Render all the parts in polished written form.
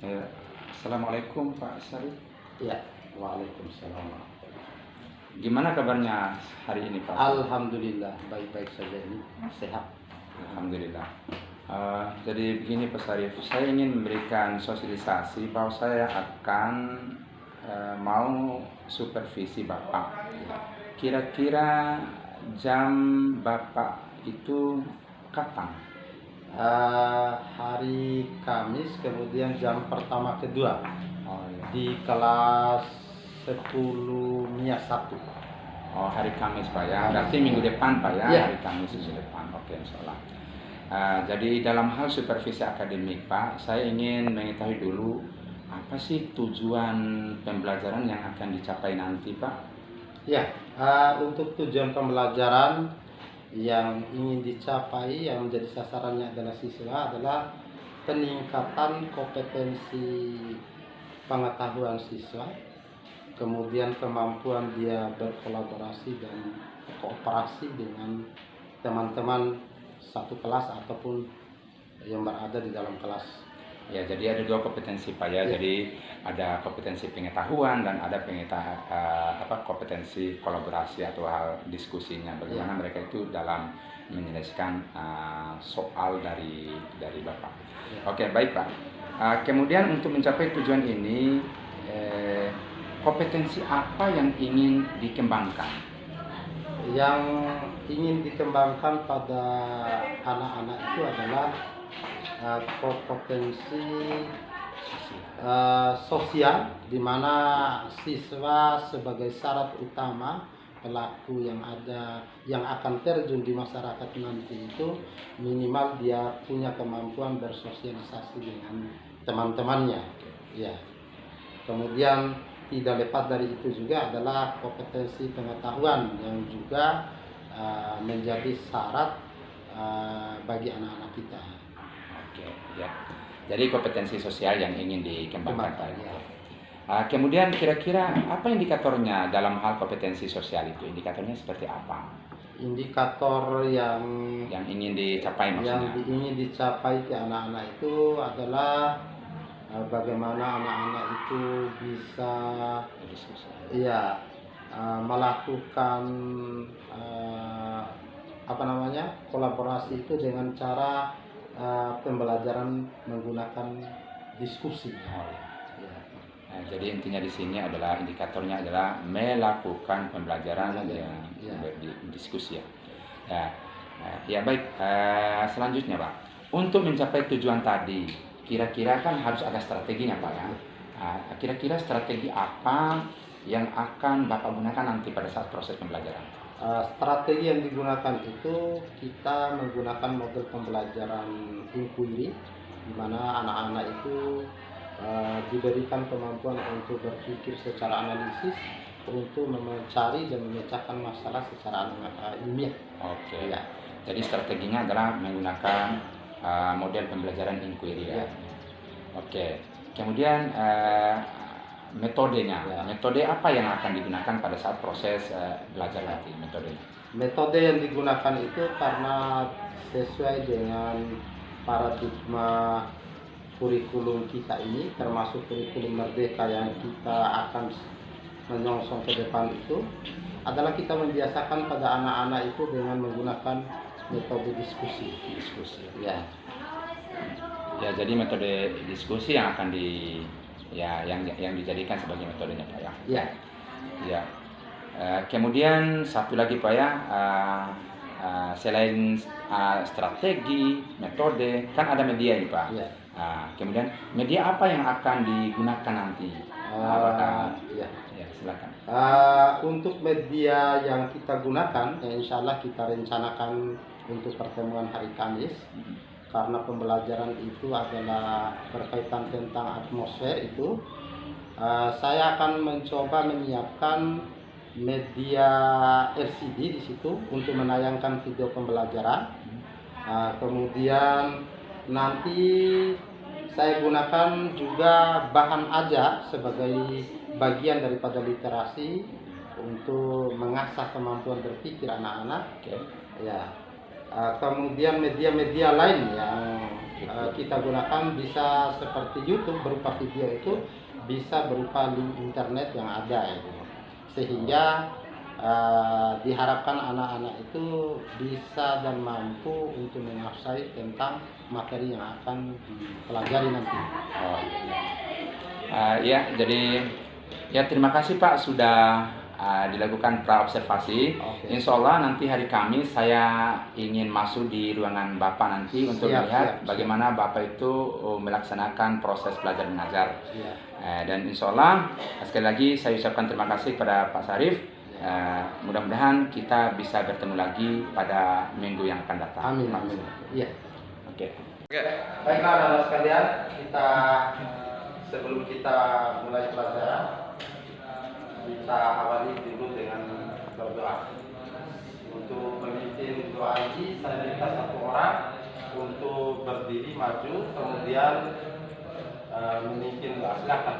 Ya. Assalamualaikum Pak Syarif. Ya, waalaikumsalam. Gimana kabarnya hari ini Pak? Alhamdulillah, baik-baik saja ini, sehat. Alhamdulillah. Jadi begini Pak Syarif, saya ingin memberikan sosialisasi bahwa saya akan mau supervisi Bapak. Kira-kira jam Bapak itu kapan? Hari Kamis, kemudian jam pertama kedua Oh iya. di kelas 10 MIA 1. Oh, hari Kamis Pak ya. Berarti minggu depan Pak ya. Ya. Hari Kamis minggu depan. Oke, insyaallah. Jadi dalam hal supervisi akademik Pak, saya ingin mengetahui dulu apa sih tujuan pembelajaran yang akan dicapai nanti Pak? Ya, untuk tujuan pembelajaran yang ingin dicapai, yang menjadi sasarannya adalah siswa, adalah peningkatan kompetensi pengetahuan siswa, kemudian kemampuan dia berkolaborasi dan kooperasi dengan teman-teman satu kelas ataupun yang berada di dalam kelas. Ya, jadi ada dua kompetensi Pak ya. Ya. Jadi ada kompetensi pengetahuan dan ada kompetensi kolaborasi atau hal diskusinya. Bagaimana mereka itu dalam menyelesaikan soal dari Bapak. Ya. Oke, baik Pak. Kemudian untuk mencapai tujuan ini, kompetensi apa yang ingin dikembangkan? Yang ingin dikembangkan pada anak-anak itu adalah kompetensi sosial, di mana siswa sebagai syarat utama pelaku yang akan terjun di masyarakat nanti itu minimal dia punya kemampuan bersosialisasi dengan teman-temannya. Ya. Kemudian tidak lepas dari itu juga adalah kompetensi pengetahuan yang juga menjadi syarat bagi anak-anak kita. Oke, ya. Jadi kompetensi sosial yang ingin dikembangkan Pak. Ya. Kemudian kira-kira apa indikatornya dalam hal kompetensi sosial itu? Indikatornya seperti apa? Indikator yang ingin dicapai maksudnya? Yang ingin dicapai ke anak-anak itu adalah bagaimana anak-anak itu bisa melakukan kolaborasi itu dengan cara pembelajaran menggunakan diskusi. Jadi intinya di sini adalah indikatornya adalah melakukan pembelajaran yang berdiskusi ya. Ya baik. Selanjutnya Pak, untuk mencapai tujuan tadi, kira-kira kan harus ada strateginya Pak ya. Kira-kira strategi apa yang akan Bapak gunakan nanti pada saat proses pembelajaran? Strategi yang digunakan itu kita menggunakan model pembelajaran inquiry, di mana anak-anak itu diberikan kemampuan untuk berpikir secara analisis, untuk mencari dan memecahkan masalah secara ilmiah. Oke. Ya. Jadi strateginya adalah menggunakan model pembelajaran inquiry ya. Oke. Kemudian metodenya, metode apa yang akan digunakan pada saat proses belajar nanti metodenya? Metode yang digunakan itu karena sesuai dengan paradigma kurikulum kita ini, termasuk kurikulum merdeka yang kita akan menyongsong ke depan itu, adalah kita membiasakan pada anak-anak itu dengan menggunakan metode diskusi. Ya. Ya, jadi metode diskusi yang akan yang dijadikan sebagai metodenya Pak ya. Ya. Ya. Kemudian satu lagi Pak ya, selain strategi, metode, kan ada media ini Pak. Ya. Kemudian media apa yang akan digunakan nanti? Silakan. Untuk media yang kita gunakan, insya Allah kita rencanakan untuk pertemuan hari Kamis. Karena pembelajaran itu adalah berkaitan tentang atmosfer itu, saya akan mencoba menyiapkan media LCD di situ untuk menayangkan video pembelajaran. Kemudian nanti saya gunakan juga bahan aja sebagai bagian daripada literasi untuk mengasah kemampuan berpikir anak-anak. Ya. Kemudian media-media lain yang kita gunakan bisa seperti YouTube berupa video itu, bisa berupa link internet yang ada itu, sehingga diharapkan anak-anak itu bisa dan mampu untuk menguasai tentang materi yang akan dipelajari nanti. Oh, ya, jadi ya terima kasih Pak sudah dilakukan praobservasi. Oke. Insya Allah nanti hari Kamis saya ingin masuk di ruangan Bapak nanti untuk melihat bagaimana Bapak itu melaksanakan proses belajar mengajar. Dan insya Allah sekali lagi saya ucapkan terima kasih kepada Pak Sarif. Mudah-mudahan kita bisa bertemu lagi pada minggu yang akan datang. Amin. Amin. Iya. Oke. Baiklah anak-anak sekalian, sebelum kita mulai pelajaran, kita awali dulu dengan berdoa. Untuk memimpin doa ini, saya minta satu orang untuk berdiri maju, kemudian memimpin doa. Silakan.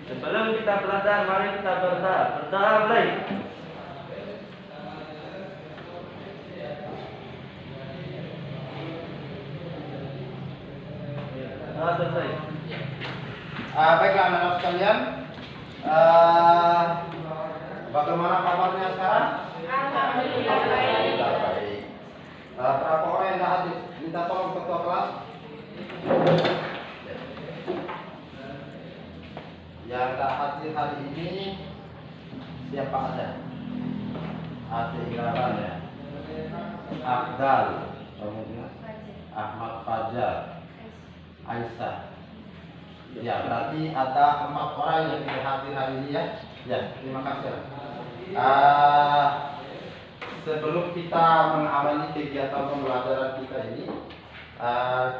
Sebelum kita belajar, mari kita berdoa. Berdoa mulai. Selesai. Baiklah anak-anak sekalian, bagaimana kabarnya sekarang? Alhamdulillah baik. Berapa orang yang tidak hadir? Minta tolong ketua kelas. Yang tak hadir hari ini siapa ada? Ada Ilaran ya. Afdal, Ahmad Fajar, Aisyah. Ya, berarti ada 4 orang yang tidak hadir hari ini ya. Ya, terima kasih. Sebelum kita mengawali kegiatan pembelajaran kita ini,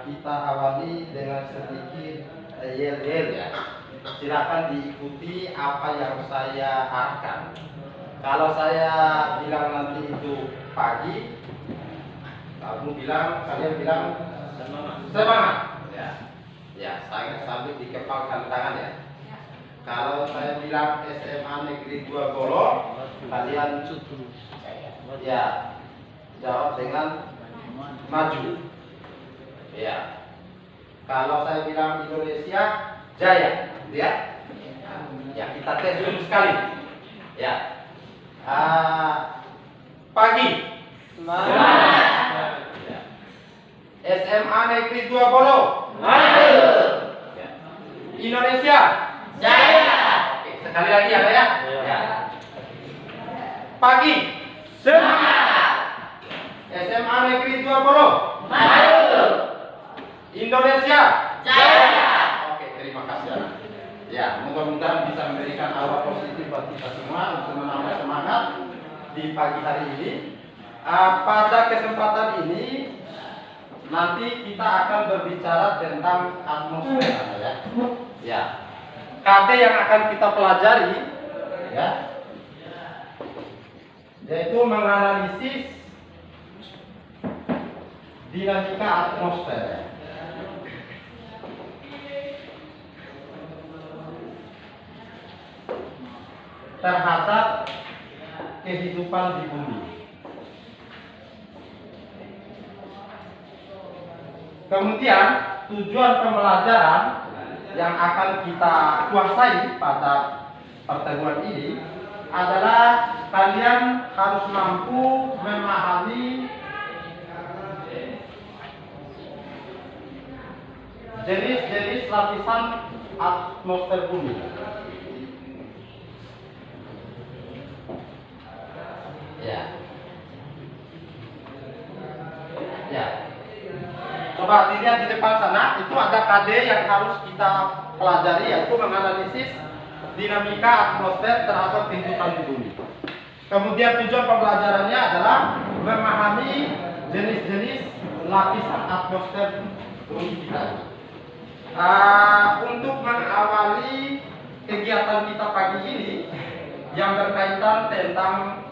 kita awali dengan sedikit yel-yel ya. Silakan diikuti apa yang saya arahkan. Kalau saya bilang nanti itu pagi, kalian bilang semangat. Ya, saya sambil dikepalkan tangan ya. Kalau saya bilang SMA Negeri 2 Golo, kalian ya jawab dengan maju. Ya. Kalau saya bilang Indonesia Jaya, ya. Ya, kita tes dulu sekali. Ya. Pagi. Semangat. Ya. SMA Negeri 2 Golo. Maju. Ya. Indonesia Jaya. Oke, sekali lagi ya, ya. Ya. Pagi. Semangat. SMA Negeri 2 Golo. Maju. Indonesia Jaya. Oke, terima kasih. Ya, mudah-mudahan bisa memberikan aura positif buat kita semua untuk menambah semangat di pagi hari ini. Pada kesempatan ini nanti kita akan berbicara tentang atmosfer ya. Ya. KD yang akan kita pelajari ya, yaitu menganalisis dinamika atmosfer. Terhadap kehidupan di bumi. Kemudian tujuan pembelajaran yang akan kita kuasai pada pertemuan ini adalah kalian harus mampu memahami jenis-jenis lapisan atmosfer bumi. Ya. Ya. Coba dilihat di depan sana, itu ada KD yang harus kita pelajari, yaitu menganalisis dinamika atmosfer terhadap kehidupan di bumi. Kemudian tujuan pembelajarannya adalah memahami jenis-jenis lapisan atmosfer bumi kita. Untuk mengawali kegiatan kita pagi ini yang berkaitan tentang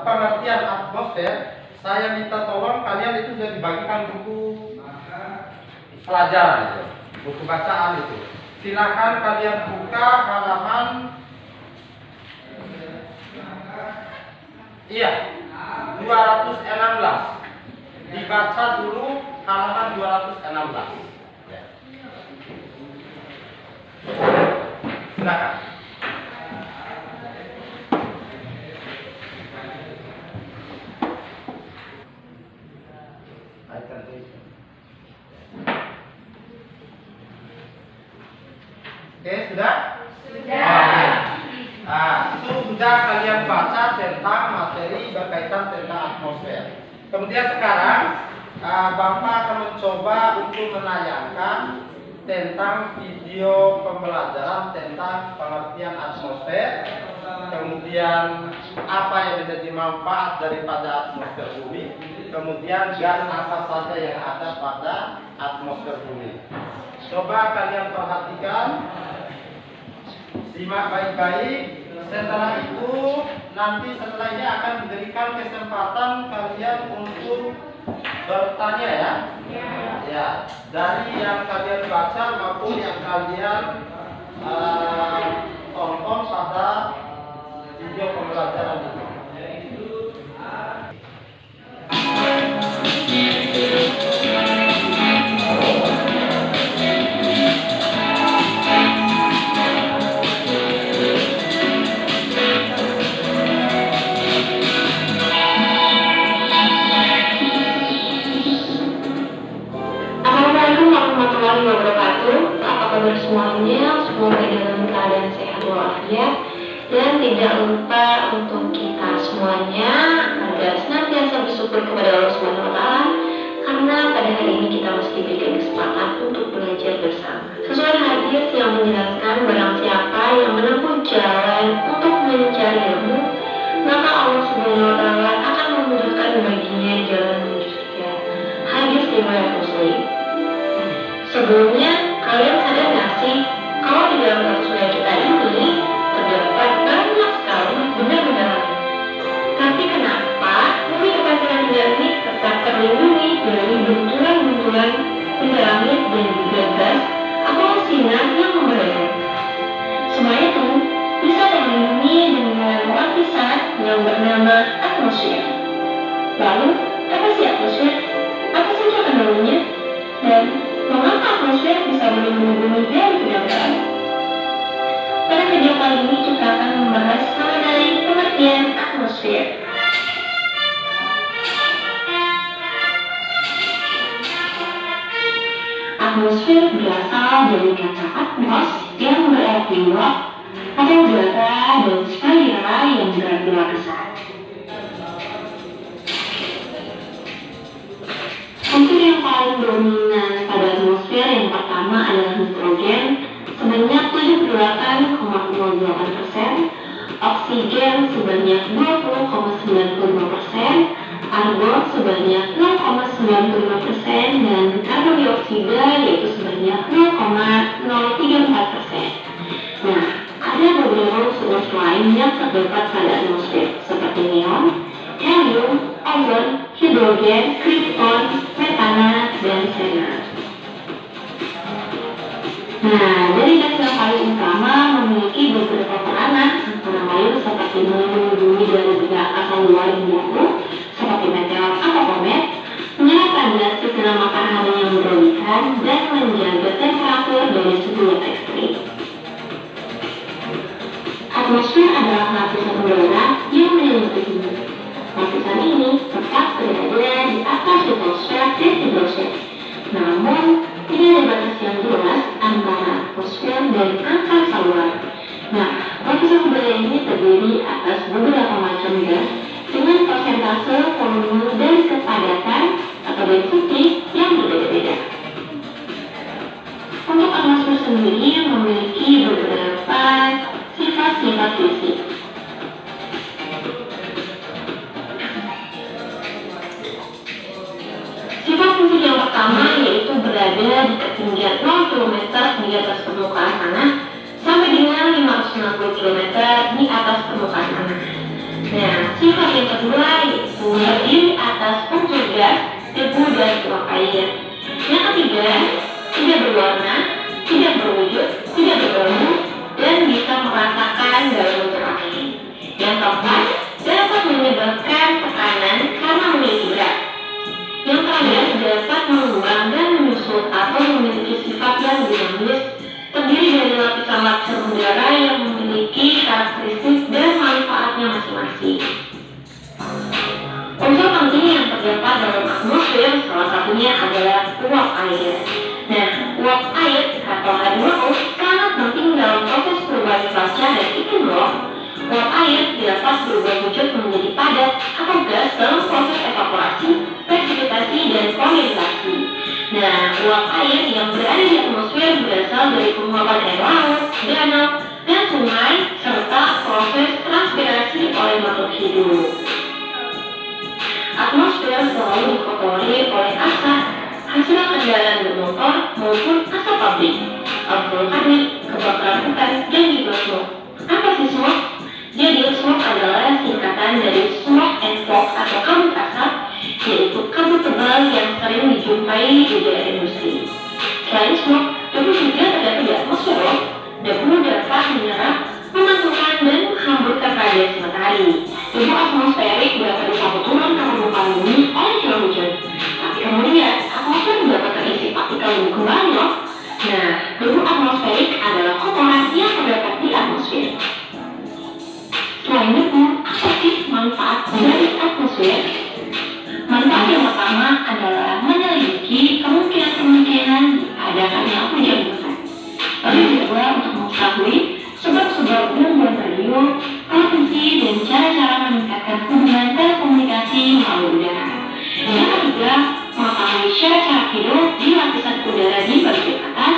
pengertian atmosfer, saya minta tolong kalian itu sudah dibagikan buku pelajaran itu, buku bacaan itu. Silakan kalian buka halaman Iya, 216. Dibaca dulu halaman 216. Ya. Silakan. Oke, sudah? Sudah. Nah, itu sudah kalian baca tentang materi berkaitan tentang atmosfer. Kemudian sekarang Bapak akan mencoba untuk menayangkan tentang video pembelajaran tentang pengertian atmosfer, kemudian apa yang menjadi manfaat daripada atmosfer bumi, kemudian gas apa saja yang ada pada atmosfer bumi. Coba kalian perhatikan, simak baik-baik. Setelah itu, nanti setelah ini akan diberikan kesempatan kalian untuk bertanya ya. Ya, dari yang kalian baca maupun yang kalian tonton pada video pembelajaran ini. Assalamualaikum warahmatullahi wabarakatuh. Apa kabar semuanya? Semoga dalam keadaan sehat walafiat, dan tidak lupa untuk kita semuanya agar senantiasa bersyukur kepada Allah Subhanahu wa Ta'ala, karena pada hari ini kita masih diberikan kesempatan untuk belajar bersama. Sesuai hadis yang menjelaskan, barang siapa yang menempuh jalan untuk mencari ilmu, maka Allah Subhanahu wa Ta'ala akan memudahkan baginya jalan menuju surga. Hadis riwayat Muslim. Sebelumnya, kalian sadar nggak sih kalau di dalam atmosfer kita ini terdapat banyak sekali benda-benda lain. Tapi kenapa bumi tempat kita tinggal ini tetap terlindungi dari benturan-benturan benda langit dan juga gas atau sinar yang membahayakan? Semua itu bisa terlindungi dengan lapisan yang bernama atmosfer. Lalu, apa sih atmosfer? Apa saja kandungannya? Dan mengapa atmosfer bisa melindungi bumi dari kedangkalan? Pada video kali ini kita akan membahas mengenai pengertian atmosfer. Atmosfer berasal dari kata atmos yang berarti uap atau udara, dan sphaera yang berarti lapisan. Unsur yang paling dominan pada atmosfer yang pertama adalah nitrogen sebanyak 78,08%, oksigen sebanyak 20,95%, argon sebanyak 0,95%, dan karbon dioksida yaitu sebanyak 0,034%. Nah, ada beberapa unsur lain yang terdapat pada atmosfer seperti neon, helium, ozon, hidrogen, kripton, metana, dan xenon. Nah, dari gas yang paling utama memiliki beberapa peranan, antara lain seperti melindungi bumi dari benda asal luar yang jatuh, seperti meteor atau komet, menyerap radiasi sinar matahari yang berlebihan, dan menjaga temperatur dari suhu yang ekstrim. Atmosfer adalah lapisan udara yang menyelimuti bumi. Lapisan ini tetap berada di atas litosfer dan hidrosfer. Namun, tidak ada batas yang jelas antara atmosfer dan angkasa luar. Nah, lapisan udara ini terdiri atas beberapa macam gas dengan persentase, volume, dan kepadatan atau density yang berbeda-beda. Untuk atmosfer sendiri memiliki beberapa sifat-sifat fisik. Sifat fisik yang pertama yaitu berada di ketinggian 0 km di atas permukaan tanah sampai dengan 560 km di atas permukaan tanah. Nah, sifat yang kedua yaitu berdiri atas unsur gas, debu, dan uap air. Yang ketiga, tidak berwarna, tidak berwujud, tidak berbau, dan bisa merasakan dalam bentuk air. Yang keempat, dapat menyebabkan tekanan karena memiliki berat. Yang terakhir, dapat mengembang dan menyusut atau memiliki sifat yang dinamis, terdiri dari lapisan-lapisan udara yang memiliki karakteristik dan manfaatnya masing-masing. Unsur penting yang terdapat dalam atmosfer salah satunya adalah uap air. Nah, uap air atau H2O sangat penting dalam proses perubahan cuaca dan iklim loh. Uap air dapat berubah wujud menjadi padat atau gas dalam proses evaporasi, presipitasi, dan kondensasi. Nah, uap air yang berada di atmosfer berasal dari penguapan air laut, danau, dan sungai, serta proses transpirasi oleh makhluk hidup. Atmosfer selalu dikotori oleh asap, hasil kendaraan bermotor maupun asap pabrik, abu vulkanik, kebakaran hutan, dan juga smoke. Apa sih smoke? Jadi smoke adalah singkatan dari smoke and fog atau kabut asap, yaitu kabut tebal yang sering dijumpai di daerah industri. Selain smoke, debu juga terdapat di atmosfer loh. Debu dapat menyerap, memantulkan, dan menghamburkan radiasi matahari. Debu atmosferik dapat disapu turun ke permukaan bumi oleh curah hujan. Tapi kemudian atmosfer dapat terisi partikel debu kembali loh. Nah, debu atmosferik adalah kotoran yang terdapat di atmosfer. Selain debu, apa sih manfaat dari atmosfer? Manfaat yang pertama adalah menyelidiki kemungkinan diadakannya hujan besar. Lalu kedua, untuk mengetahui sebab-sebab gangguan radio, televisi, dan cara-cara meningkatkan hubungan telekomunikasi melalui udara. Yang ketiga, mengetahui cara-cara hidup di lapisan udara di bagian atas,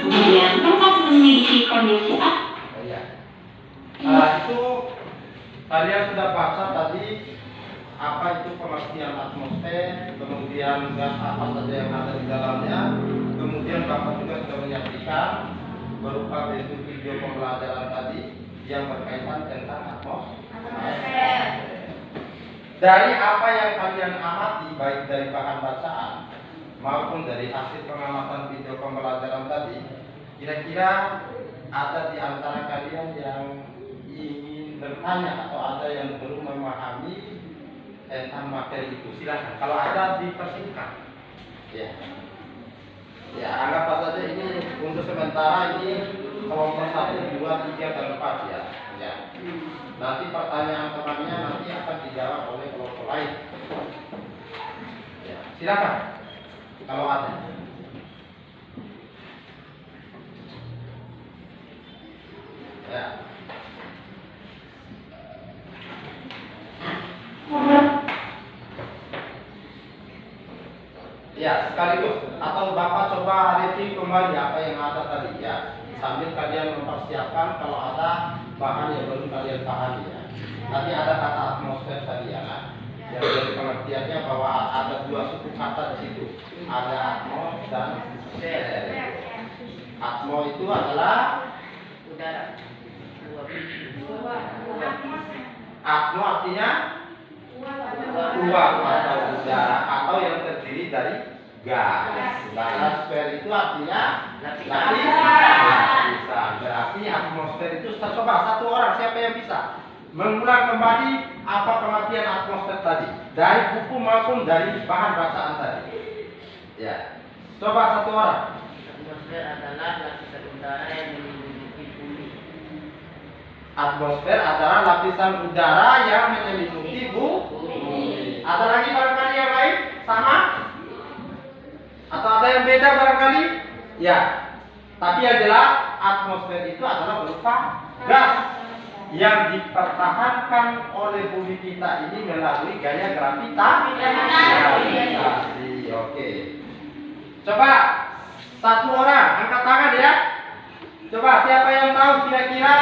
kemudian tempat menyelidiki kondisi Itu kalian sudah baca tadi apa itu pengertian atmosfer, kemudian gas apa saja yang ada di dalamnya, kemudian Bapak juga sudah menyaksikan berupa bentuk video pembelajaran tadi yang berkaitan tentang atmosfer. Dari apa yang kalian amati, baik dari bahan bacaan maupun dari hasil pengamatan video pembelajaran tadi, kira-kira ada di antara kalian yang ingin bertanya atau ada yang belum memahami tentang materi itu? Silakan. Kalau ada, dipersingkat. Ya, anggap saja ini untuk sementara ini kelompok 1, 2, 3, dan 4 ya. Nanti pertanyaan temannya nanti akan dijawab oleh kelompok lain. Ya, silakan. Kalau ada. Ya. Ya, sekaligus atau Bapak coba review kembali apa yang ada tadi ya, sambil kalian mempersiapkan kalau ada bahan yang belum kalian pahami ya. Tadi ada kata atmosfer tadi ya kan, yang dari pengertiannya bahwa ada dua suku kata di situ, ada atmos dan sfer. Atmo itu adalah udara. atmo artinya uap atau udara atau yang terdiri dari gas. Bahasa sfer itu artinya lapisan. Berarti atmosfer itu coba satu orang siapa yang bisa mengulang kembali apa pengertian atmosfer tadi dari buku maupun dari bahan bacaan tadi. Ya, coba satu orang. Atmosfer adalah lapisan udara yang menyelimuti bumi. Atmosfer adalah lapisan udara yang menyelimuti bumi. Ada lagi barangkali yang lain sama? Atau ada yang beda barangkali? Ya. Tapi yang jelas atmosfer itu adalah berupa gas yang dipertahankan oleh bumi kita ini melalui gaya gravitasi. Oke. Coba satu orang angkat tangan ya. Coba siapa yang tahu kira-kira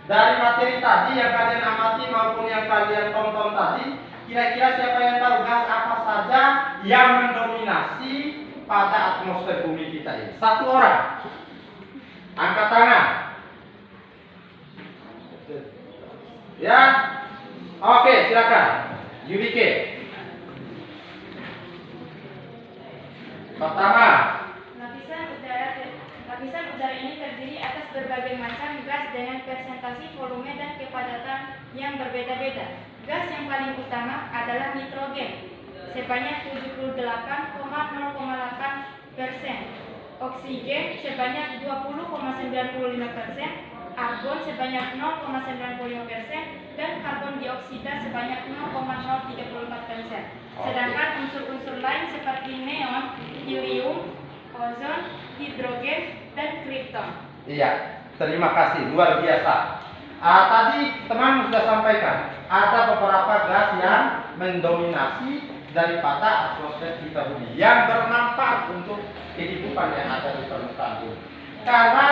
dari materi tadi yang kalian amati maupun yang kalian tonton tadi, kira-kira siapa yang tahu gas apa saja yang mendominasi pada atmosfer bumi kita ini? Satu orang. Angkat tangan. Ya. Oke, silakan. Yubike. Pertama. Lapisan udara ini terdiri atas berbagai macam gas dengan presentasi volume dan kepadatan yang berbeda-beda. Gas yang paling utama adalah nitrogen sebanyak 78,08%, oksigen sebanyak 20,95%, argon sebanyak 0,95%, dan karbon dioksida sebanyak 0,034%. Sedangkan unsur-unsur lain seperti neon, helium, ozon, hidrogen, dan kripton. Iya, terima kasih, luar biasa. Tadi teman sudah sampaikan, ada beberapa gas yang mendominasi daripada atmosfer kita bumi yang bermanfaat untuk kehidupan yang ada di permukaan bumi. Karena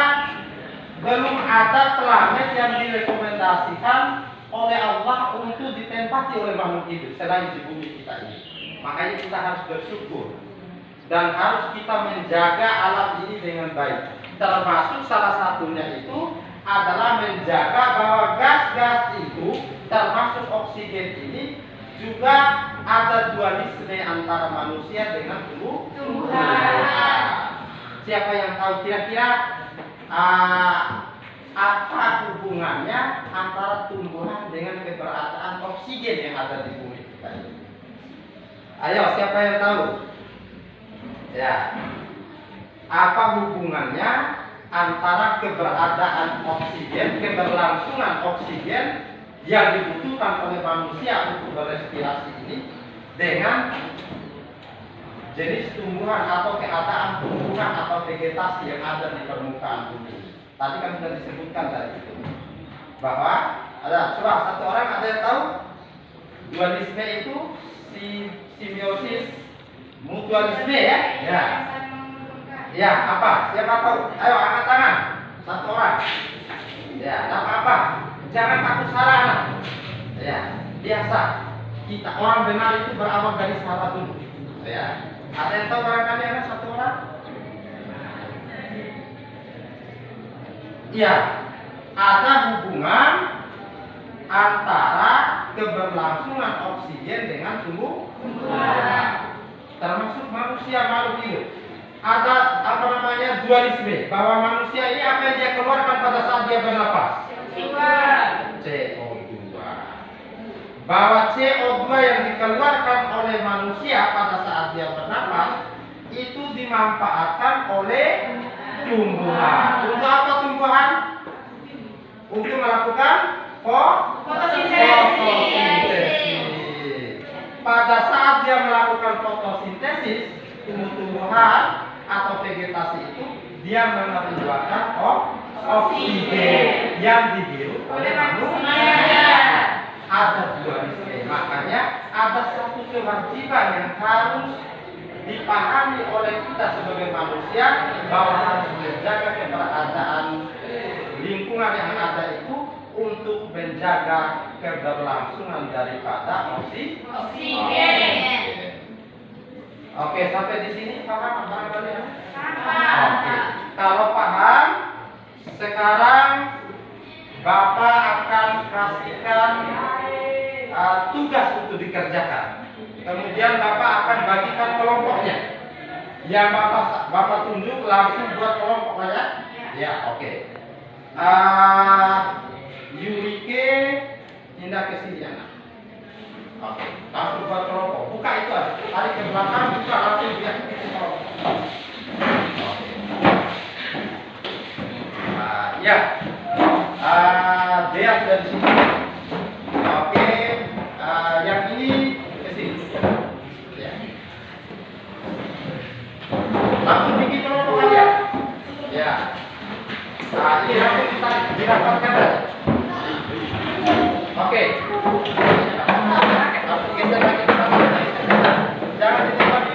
belum ada planet yang direkomendasikan oleh Allah untuk ditempati oleh makhluk hidup selain di bumi kita ini. Makanya kita harus bersyukur dan harus kita menjaga alam ini dengan baik. Termasuk salah satunya itu adalah menjaga bahwa gas-gas itu termasuk oksigen ini juga ada dualisme antara manusia dengan tumbuhan. Siapa yang tahu kira-kira apa hubungannya antara tumbuhan dengan keberadaan oksigen yang ada di bumi kita ini? Ayo, siapa yang tahu? Ya. Apa hubungannya antara keberadaan oksigen, keberlangsungan oksigen yang dibutuhkan oleh manusia untuk berrespirasi ini dengan jenis tumbuhan atau keadaan tumbuhan atau vegetasi yang ada di permukaan bumi? Tadi kan sudah disebutkan tadi itu bahwa ada, coba satu orang ada yang tahu dualisme itu simbiosis mutualisme ya? Ya. Ya, apa? Siapa tahu? Ayo angkat tangan. Satu orang. Ya, apa? Jangan takut salah. Ya, biasa. Kita orang benar itu berawal dari salah dulu. Ya. Ada yang tahu barangkali ada satu orang? Ya, ada hubungan antara keberlangsungan oksigen dengan tumbuhan. Termasuk manusia makhluk hidup. Ada dualisme bahwa manusia ini apa yang dia keluarkan pada saat dia bernapas? CO2. Bahwa CO2 yang dikeluarkan oleh manusia pada saat dia bernapas itu dimanfaatkan oleh tumbuhan. Untuk apa tumbuhan? Untuk melakukan fotosintesis. Pada saat dia melakukan fotosintesis, tumbuh-tumbuhan atau vegetasi itu dia mengeluarkan oksigen yang dihirup oleh manusia. Ada dualisme, makanya ada satu kewajiban yang harus dipahami oleh kita sebagai manusia bahwa harus menjaga keberadaan lingkungan yang ada itu untuk menjaga keberlangsungan daripada oksigen. Oke, sampai di sini paham barangkali ya? Oke. Kalau paham, sekarang Bapak akan kasihkan tugas untuk dikerjakan. Kemudian Bapak akan bagikan kelompoknya. Yang Bapak tunjuk langsung buat kelompoknya. Ya, oke. Yurike pindah ke sini anak. Oke, langsung buat kelompok. Buka itu aja. Tarik ke belakang, buka langsung dia ke kelompok. Oke. Ya. Dia sudah di sini. Oke. Yang ini ke sini. Ya. Langsung bikin kelompok aja. Ya. Ini langsung kita didapatkan aja. Oke. Jangan ditempat di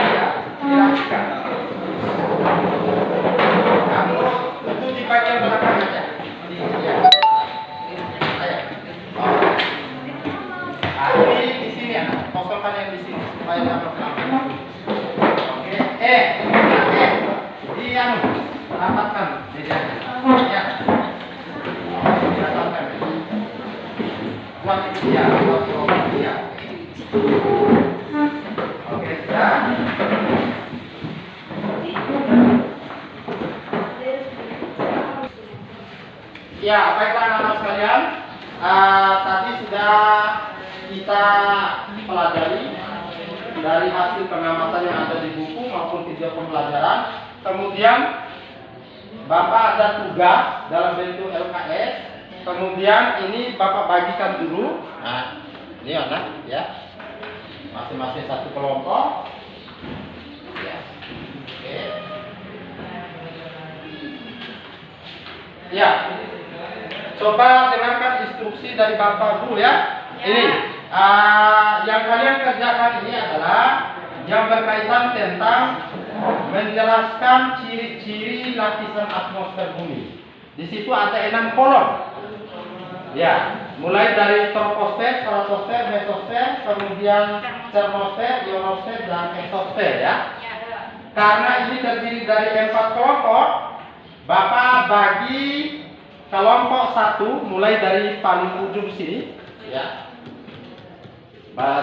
ya. Dilakukan. Kamu duduk di bagian belakang aja. Ini di sini ya, kosongkan yang di sini supaya dapat lampu. Oke, rapatkan medianya. Ya. Rapatkan. Buat itu ya, buat ya. Ya, baiklah anak-anak sekalian. Tadi sudah kita pelajari dari hasil pengamatan yang ada di buku maupun video pembelajaran. Kemudian Bapak ada tugas dalam bentuk LKS. Kemudian ini Bapak bagikan dulu. Nah, ini anak ya. Masing-masing satu kelompok. Ya. Oke. Ya. Coba dengarkan instruksi dari Bapak dulu ya. Ini yang kalian kerjakan ini adalah yang berkaitan tentang menjelaskan ciri-ciri lapisan atmosfer bumi. Di situ ada 6 kolom. Ya, mulai dari troposfer, stratosfer, mesosfer, kemudian termosfer, ionosfer, dan eksosfer ya. Karena ini terdiri dari 4 kelompok, Bapak bagi kelompok 1 mulai dari paling ujung sini ya.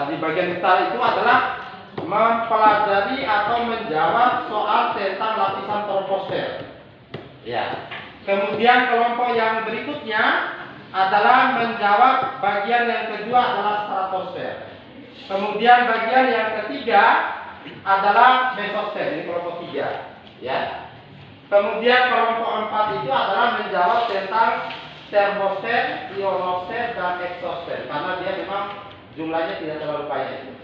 Di bagian utara itu adalah mempelajari atau menjawab soal tentang lapisan troposfer. Ya. Kemudian kelompok yang berikutnya adalah menjawab bagian yang kedua adalah stratosfer. Kemudian bagian yang ketiga adalah mesosfer, ini kelompok 3 ya. Kemudian kelompok 4 itu adalah menjawab tentang termosfer, ionosfer, dan eksosfer karena dia memang jumlahnya tidak terlalu banyak.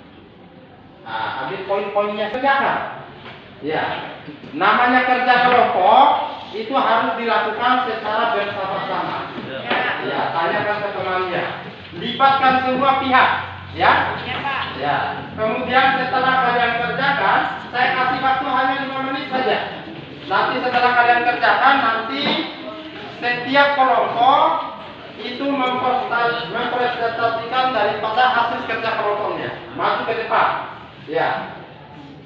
Nah, ambil poin-poinnya kerjakan. Ya, namanya kerja kelompok itu harus dilakukan secara bersama-sama. Ya, tanyakan ke temannya. Libatkan semua pihak. Ya. Ya. Kemudian setelah kalian kerjakan, saya kasih waktu hanya 5 menit saja. Nanti setelah kalian kerjakan, nanti setiap kelompok itu mempresentasikan daripada hasil kerja kelompoknya. Maju ke depan. Ya.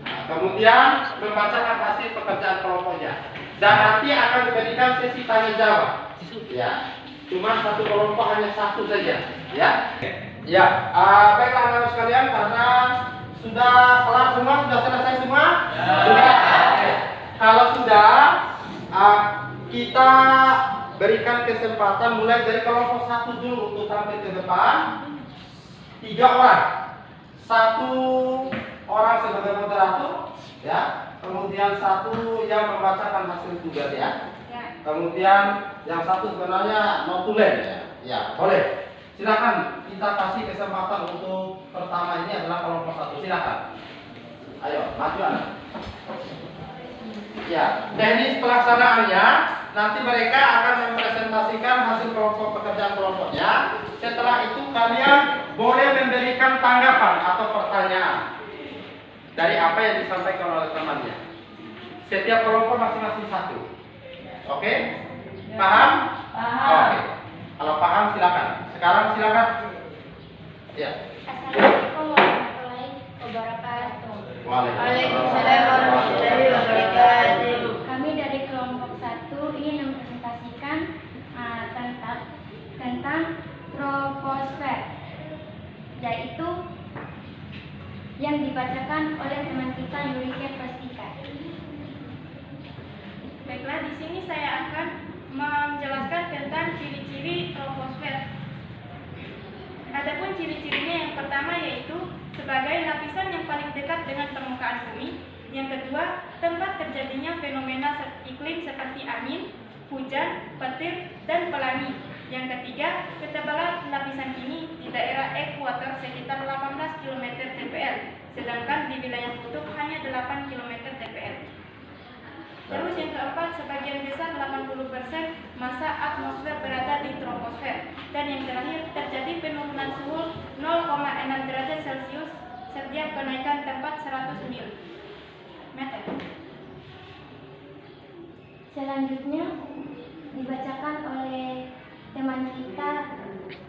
Nah, kemudian membacakan hasil pekerjaan kelompoknya. Dan nanti akan diberikan sesi tanya jawab. Ya. Cuma satu kelompok hanya 1 saja. Ya. Ya. Baiklah anak-anak sekalian, karena sudah kelar semua, sudah selesai semua. Sudah. Kalau sudah, kita berikan kesempatan mulai dari kelompok 1 dulu untuk tampil ke depan. 3 orang. 1 orang sebagai moderator, ya. Kemudian 1 yang membacakan hasil tugas ya. Kemudian yang 1 sebenarnya notulen ya. Ya, boleh. Silakan kita kasih kesempatan untuk pertama ini adalah kelompok 1. Silakan. Ayo, maju anak. Ya, teknis pelaksanaannya nanti mereka akan mempresentasikan hasil kelompok pekerjaan kelompoknya. Setelah itu kalian boleh memberikan tanggapan atau pertanyaan dari apa yang disampaikan oleh temannya. Setiap kelompok masing-masing 1. Oke? Paham? Paham. Oke. Kalau paham silakan. Sekarang silakan. Ya. Assalamualaikum warahmatullahi wabarakatuh. Waalaikumsalam warahmatullahi wabarakatuh. Kami dari kelompok 1 ingin mempresentasikan tentang troposfer, yaitu yang dibacakan oleh teman kita Yurike Prastika. Baiklah, di sini saya akan menjelaskan tentang ciri-ciri troposfer. Adapun ciri-cirinya yang pertama yaitu sebagai lapisan yang paling dekat dengan permukaan bumi. Yang kedua, tempat terjadinya fenomena iklim seperti angin, hujan, petir, dan pelangi. Yang ketiga, ketebalan lapisan ini di daerah ekuator sekitar 18 km TPL, sedangkan di wilayah kutub hanya 8 km TPL. Terus yang keempat, sebagian besar 80% massa atmosfer berada di troposfer. Dan yang terakhir, terjadi penurunan suhu 0,6 derajat Celcius setiap kenaikan tempat 100 mil. Meter. Selanjutnya dibacakan oleh teman kita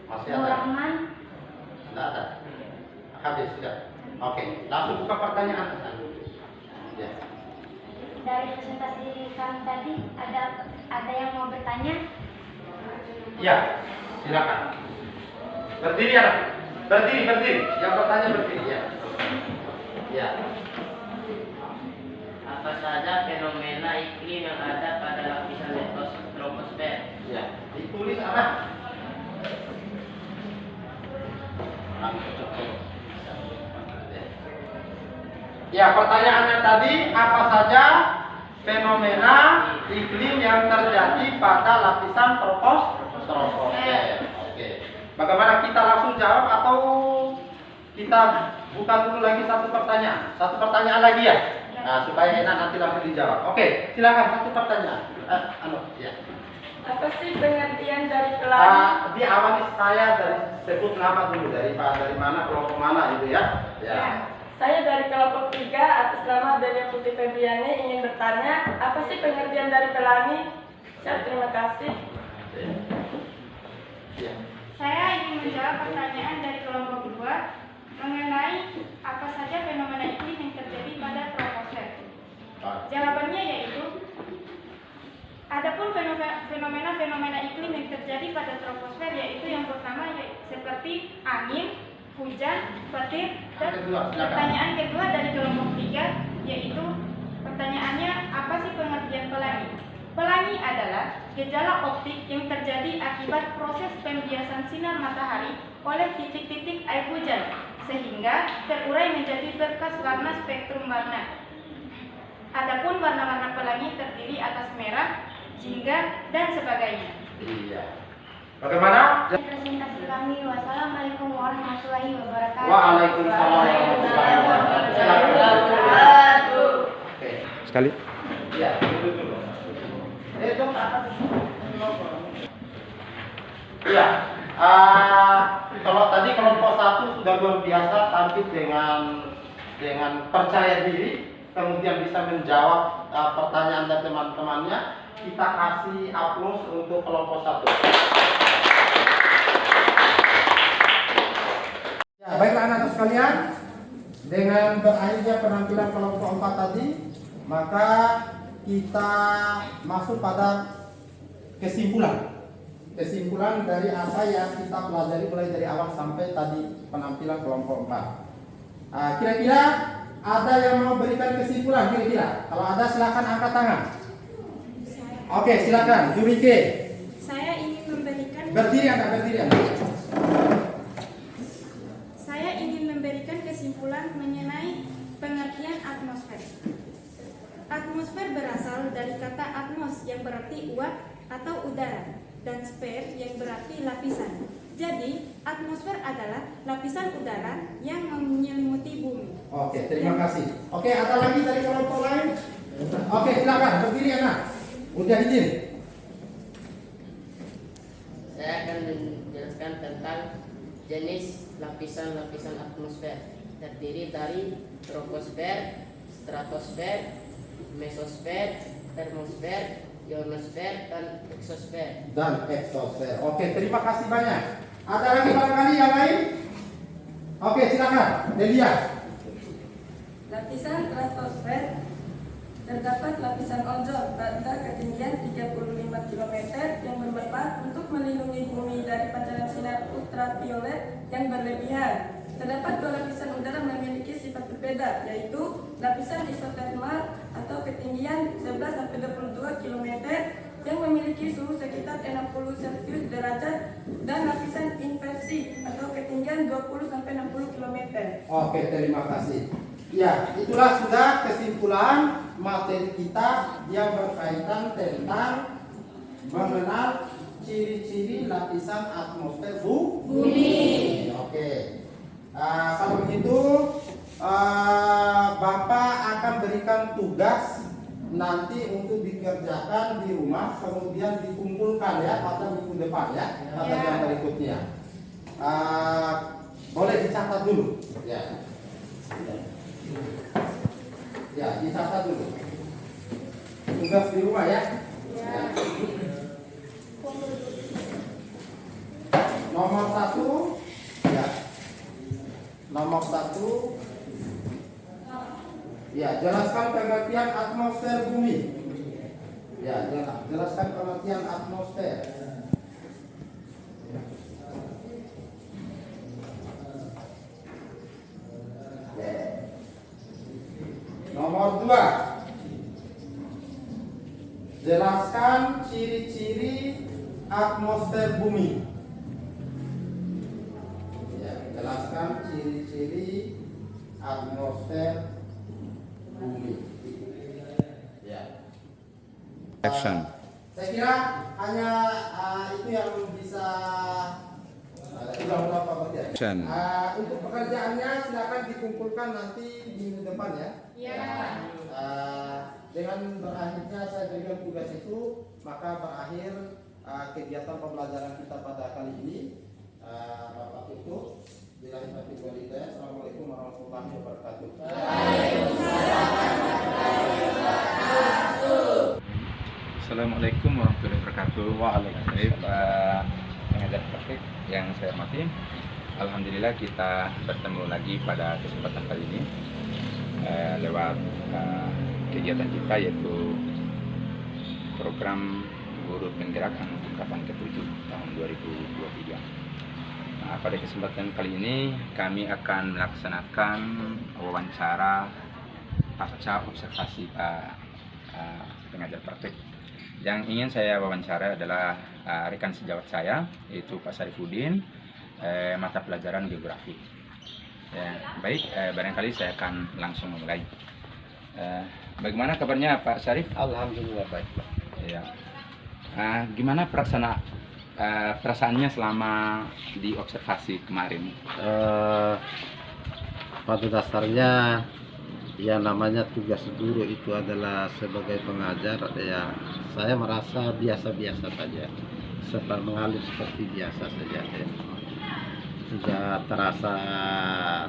Masih Nur ada? Rahman. Tidak ada. Habis sudah. Oke, langsung buka pertanyaan. Ya. Dari presentasi kami tadi ada yang mau bertanya? Ya, silakan. Berdiri ya. Berdiri. Yang bertanya berdiri ya. Ya. Apa saja fenomena iklim yang ada pada lapisan troposfer? Ya, ditulis anak. Ya, pertanyaannya tadi, apa saja fenomena iklim yang terjadi pada lapisan troposfer? Oke. Bagaimana, kita langsung jawab atau kita buka dulu lagi satu pertanyaan? Satu pertanyaan lagi ya? Nah, supaya enak nanti langsung dijawab. Oke, silakan satu pertanyaan. Ya. Apa sih pengertian dari pelangi? Diawali saya dari sebut nama dulu, dari mana, kelompok mana gitu ya. Ya. Saya dari kelompok 3 atas nama Delia Putri Febriani ingin bertanya, apa sih pengertian dari pelangi? Terima kasih. Ya. Saya ingin menjawab pertanyaan dari kelompok 2 mengenai apa saja fenomena iklim yang terjadi pada troposfer. Jawabannya yaitu, adapun fenomena iklim yang terjadi pada troposfer yaitu yang pertama seperti angin, hujan, petir, dan pertanyaan kedua dari kelompok 3 yaitu pertanyaannya, apa sih pengertian pelangi? Pelangi adalah gejala optik yang terjadi akibat proses pembiasan sinar matahari oleh titik-titik air hujan sehingga terurai menjadi berkas warna spektrum warna. Adapun warna-warna pelangi terdiri atas merah, jingga, dan sebagainya. Iya. Bagaimana? Presentasi kami. Wassalamualaikum warahmatullahi wabarakatuh. Waalaikumsalam warahmatullahi wabarakatuh. Oke. Sekali. Ya, dulu. Iya. Kalau tadi kelompok 1 sudah luar biasa tampil dengan percaya diri, kemudian bisa menjawab pertanyaan dari teman-temannya. Kita kasih aplaus untuk kelompok 1. Ya, baiklah anak-anak sekalian, dengan berakhirnya penampilan kelompok 4 tadi, maka kita masuk pada kesimpulan dari apa yang kita pelajari mulai dari awal sampai tadi penampilan kelompok 4. Kira-kira ada yang mau berikan kesimpulan kira-kira? Kalau ada silakan angkat tangan. Oke, silakan. Jurike. Saya ingin memberikan Berdiri Anda. Saya ingin memberikan kesimpulan mengenai pengertian atmosfer. Atmosfer berasal dari kata atmos yang berarti uap atau udara dan sfer yang berarti lapisan. Jadi, atmosfer adalah lapisan udara yang menyelimuti bumi. Oke, terima kasih. Oke, ada lagi dari kelompok lain? Oke, silakan. Berdiri anak. Udah izin. Saya akan menjelaskan tentang jenis lapisan-lapisan atmosfer. Terdiri dari troposfer, stratosfer, mesosfer, termosfer, ionosfer, dan eksosfer. Oke, terima kasih banyak. Ada lagi barangkali yang lain? Oke, silakan. Delia. Lapisan stratosfer terdapat lapisan ozon pada ketinggian 35 km yang bermanfaat untuk melindungi bumi dari pancaran sinar ultraviolet yang berlebihan. Terdapat 2 lapisan udara memiliki sifat berbeda, yaitu lapisan isotermal atau ketinggian 11-22 km yang memiliki suhu sekitar 60 Celcius derajat dan lapisan inversi atau ketinggian 20-60 km. Oke, terima kasih. Ya, itulah sudah kesimpulan materi kita yang berkaitan tentang mengenal ciri-ciri lapisan atmosfer bumi. Oke. Kalau begitu Bapak akan berikan tugas nanti untuk dikerjakan di rumah, kemudian dikumpulkan ya pada minggu depan ya, pada yang berikutnya. Boleh dicatat dulu ya. Ya, dicatat dulu tugas di rumah ya. Nomor 1 ya. Nomor 1 ya, jelaskan pengertian atmosfer bumi. Ya, jelaskan pengertian atmosfer. Nomor 2, jelaskan ciri-ciri atmosfer bumi. Ya, jelaskan ciri-ciri atmosfer bumi. Ya. Action. Saya kira hanya itu yang bisa udah Pak Batia. Action. Untuk pekerjaannya silakan dikumpulkan nanti minggu depan ya. Iya. Dengan berakhirnya saya berikan tugas itu, maka berakhir kegiatan pembelajaran kita pada kali ini. Bapak tutup. Billahi taufiq wal hidayah. Assalamualaikum warahmatullahi wabarakatuh. Assalamualaikum warahmatullahi wabarakatuh. Waalaikumsalam. Pengajar praktik yang saya hormati, alhamdulillah kita bertemu lagi pada kesempatan kali ini lewat kegiatan kita, yaitu program guru penggerak angkatan ke-7 tahun 2023. Nah, pada kesempatan kali ini kami akan melaksanakan wawancara pasca observasi pengajar praktik. Yang ingin saya wawancara adalah rekan sejawat saya, yaitu Pak Syarifuddin, mata pelajaran geografi. Ya, baik, barangkali saya akan langsung memulai. Bagaimana kabarnya Pak Syarif? Alhamdulillah baik. Ya. Gimana perasaannya selama di observasi kemarin? Pada dasarnya ya namanya tugas guru itu adalah sebagai pengajar, ya saya merasa biasa-biasa saja, mengalir seperti biasa saja ya. Tidak terasa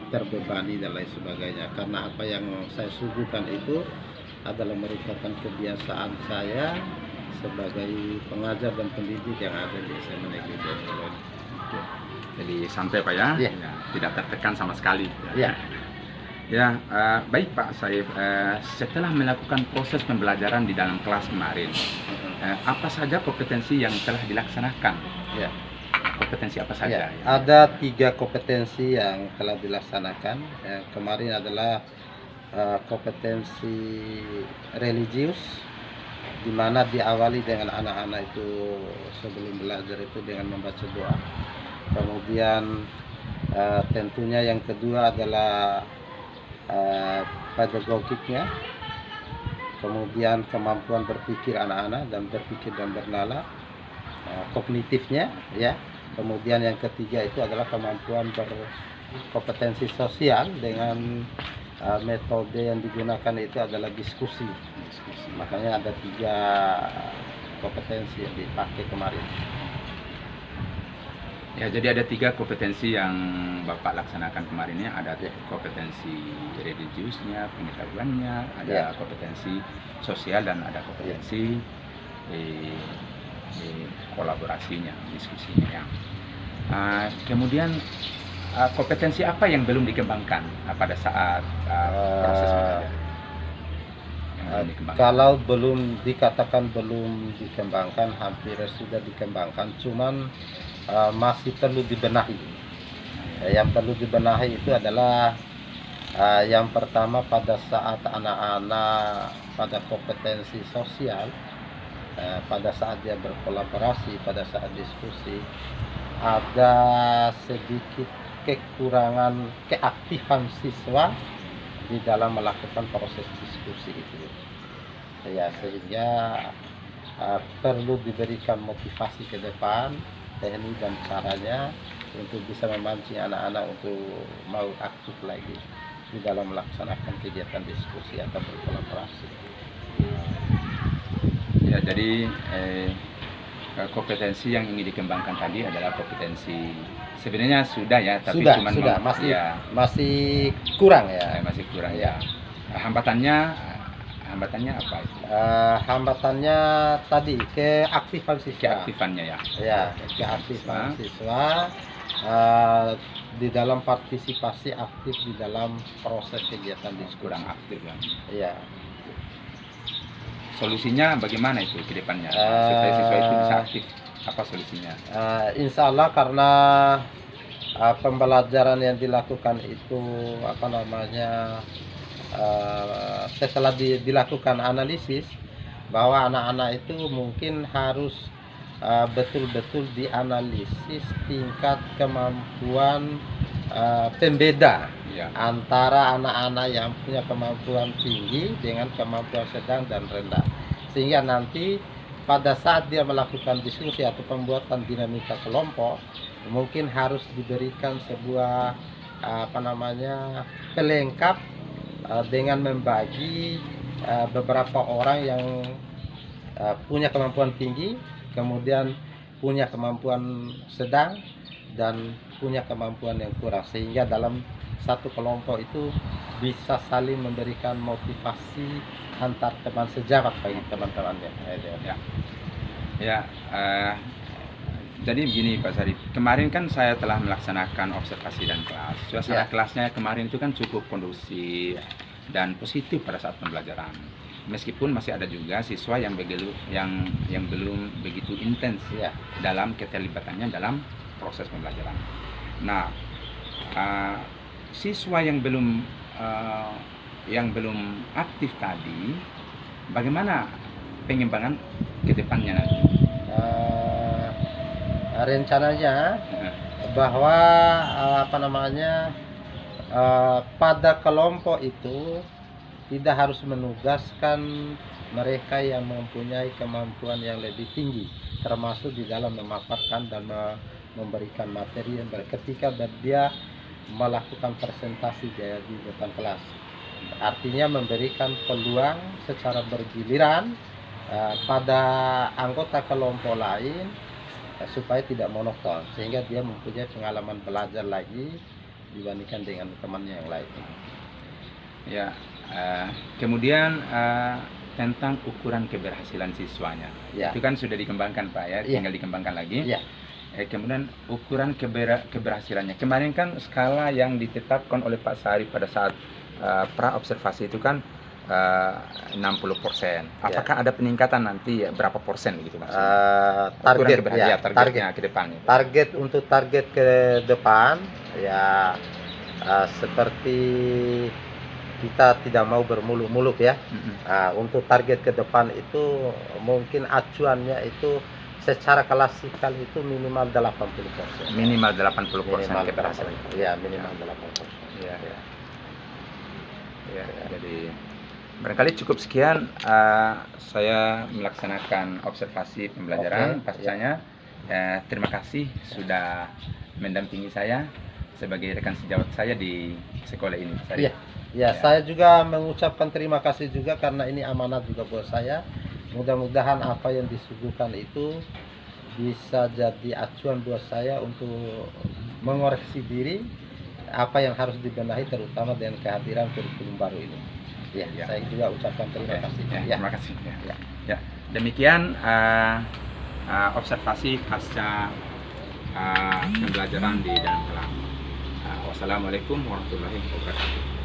terbebani dan lain sebagainya, karena apa yang saya suguhkan itu adalah merupakan kebiasaan saya sebagai pengajar dan pendidik yang ada di SMA Negeri Jatiluhur. Jadi santai Pak ya? Ya. Ya, tidak tertekan sama sekali. Ya. Ya, baik Pak Saif. Setelah melakukan proses pembelajaran di dalam kelas kemarin, apa saja kompetensi yang telah dilaksanakan? Ya. Kompetensi apa saja? Ya, ada 3 kompetensi yang telah dilaksanakan. Kemarin adalah kompetensi religius, di mana diawali dengan anak-anak itu sebelum belajar itu dengan membaca doa. Kemudian tentunya yang kedua adalah pedagogiknya, kemudian kemampuan berpikir anak-anak dan berpikir dan bernalar, kognitifnya ya. Kemudian yang ketiga itu adalah kemampuan berkompetensi sosial, dengan metode yang digunakan itu adalah diskusi. Makanya ada 3 kompetensi yang dipakai kemarin. Ya, jadi ada 3 kompetensi yang Bapak laksanakan kemarin ya. Ada kompetensi religiusnya, pengetahuannya, ada kompetensi sosial, dan ada kompetensi kolaborasinya, diskusinya ya. Kemudian kompetensi apa yang belum dikembangkan pada saat proses belajar? Kalau belum dikatakan belum dikembangkan, hampir sudah dikembangkan, cuman masih perlu dibenahi. Yang perlu dibenahi itu adalah yang pertama, pada saat anak-anak pada kompetensi sosial, pada saat dia berkolaborasi, pada saat diskusi, ada sedikit kekurangan keaktifan siswa di dalam melakukan proses diskusi itu. Ya, sehingga perlu diberikan motivasi ke depan, teknik dan caranya untuk bisa memancing anak-anak untuk mau aktif lagi di dalam melaksanakan kegiatan diskusi atau berkolaborasi. Ya, jadi kompetensi yang ingin dikembangkan tadi adalah kompetensi sebenarnya sudah ya, tapi sudah masih kurang ya. Masih kurang ya. Hambatannya apa itu? Hambatannya tadi keaktifan siswa. Keaktifannya ya. Ya, keaktifan siswa di dalam partisipasi aktif di dalam proses kegiatan diskusi. Kurang aktif ya. Iya. Solusinya bagaimana itu ke depannya supaya siswa itu bisa aktif? Apa solusinya? Insya Allah, karena pembelajaran yang dilakukan itu setelah dilakukan analisis bahwa anak-anak itu mungkin harus betul-betul dianalisis tingkat kemampuan pembeda Ya. antara anak-anak yang punya kemampuan tinggi dengan kemampuan sedang dan rendah, sehingga nanti pada saat dia melakukan diskusi atau pembuatan dinamika kelompok mungkin harus diberikan sebuah pelengkap dengan membagi beberapa orang yang punya kemampuan tinggi, kemudian punya kemampuan sedang, dan punya kemampuan yang kurang, sehingga dalam satu kelompok itu bisa saling memberikan motivasi antar teman sejabat bagi teman-temannya. Ya, jadi begini Pak Sarip, kemarin kan saya telah melaksanakan observasi dan kelas. Suasana kelasnya kemarin itu kan cukup kondusif dan positif pada saat pembelajaran. Meskipun masih ada juga siswa yang belum begitu intens dalam keterlibatannya dalam proses pembelajaran. Nah, siswa yang belum aktif tadi, bagaimana pengembangan ke depannya nanti? Rencananya bahwa pada kelompok itu tidak harus menugaskan mereka yang mempunyai kemampuan yang lebih tinggi, termasuk di dalam memaparkan dan memberikan materi yang ketika dia melakukan presentasi di depan kelas. Artinya memberikan peluang secara bergiliran pada anggota kelompok lain supaya tidak monoton, sehingga dia mempunyai pengalaman belajar lagi dibandingkan dengan temannya yang lain. Ya, kemudian tentang ukuran keberhasilan siswanya, itu kan sudah dikembangkan Pak ya, tinggal dikembangkan lagi. Kemudian ukuran keberhasilannya, kemarin kan skala yang ditetapkan oleh Pak Sarip pada saat pra observasi itu kan 60%. Apakah ada peningkatan nanti berapa persen gitu Mas? Targetnya ke depannya. Untuk target ke depan ya seperti kita tidak mau bermuluk-muluk ya. Untuk target ke depan itu mungkin acuannya itu secara klasikal itu minimal 80%. Minimal 80% keberhasilan. Ya, minimal 80%. Ya, jadi barangkali cukup sekian saya melaksanakan observasi pembelajaran pascanya. Terima kasih sudah mendampingi saya sebagai rekan sejawat saya di sekolah ini. Saya juga mengucapkan terima kasih juga karena ini amanat juga buat saya. Mudah-mudahan apa yang disuguhkan itu bisa jadi acuan buat saya untuk mengoreksi diri apa yang harus dibenahi, terutama dengan kehadiran kurikulum baru ini. Saya juga ucapkan terima kasih. Terima kasih. Demikian observasi pasca pembelajaran di dalam kelas. Wassalamualaikum warahmatullahi wabarakatuh.